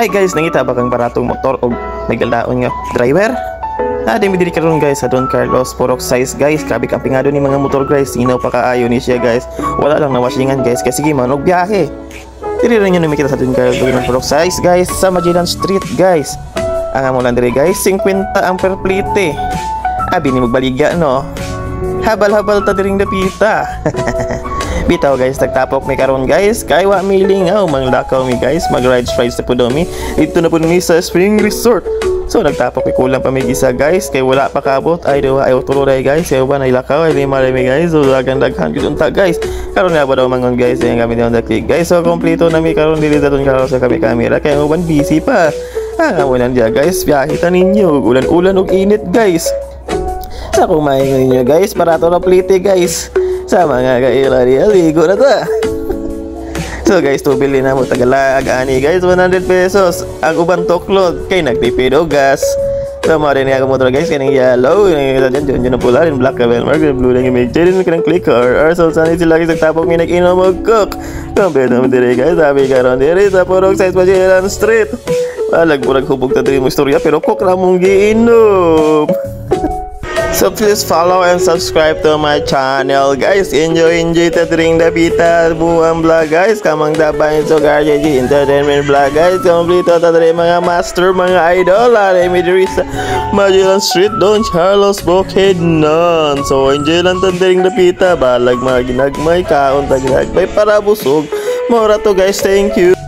Hi guys, nangita ba kang baratong motor o nagalaon nga driver? Di mi diri karon guys sa Don Carlos Purok size guys. Grabe ka pingado ni mga motor guys. Sinaw pa kaayo ni siya guys. Wala lang nawashingan guys. Kasi sige man og biyahe. Diri rin yun nakita sa Don Carlos Purok size guys sa Magellan Street guys. Ang amo lang diri guys 50 ang per plate. Abi ni magbaliga no. Habal-habal ta diring dapita. Bitaw guys, nagtapok mi karon guys. Kay wa mi lingaw manglakaw mi guys. Mag-rides sa pudomi. Dito na pud mi sa Spring Resort. So nagtapok mi kulang pa mi gisa guys. Kay wala pa kabot. Ay daw ay tuloy guys. Kay ba nay lakaw ay lima mi guys. So daghan gyud unta guys. Karon na ba daw mangon guys. Ayan kami doon click guys. So kompleto na mi karon dili sa Don Carlos sa kami camera. Kay uban busy pa. Wala diya guys. Biyahe ta ninyo. Ulan-ulan og init guys. Sa kumain ninyo guys. Para to na plite guys. Sa mga kaila niya, ligo na ta. So guys, tubili na mo tagalag ani guys, 100 pesos. Ang uban toklod kay nagtipid og gas. So mo rin ako motor guys, kaning yellow, yung na pula, yung black cabel mark, yung blue lang yung major, yung kanang click or so sanay sila guys, nagtapok may nag-inom og cook. Kompleto mo dire guys, sabi karon dire sa Purok size Magellan Street. Walag hubog ta dire mo istorya pero cook ra mong giinom. So please follow and subscribe to my channel guys. Enjoy ta during the Bita Buang vlog guys. Kamang dabayin so GJ Entertainment vlog guys. Kompleto ta diri mga master, mga idol. Aremi diri sa Magellan Street, Don Carlos Bukidnon. So enjoy lang ta during the Bita. Balag mga ginagmay kaon ta ginagmay para busog. Mora to guys. Thank you.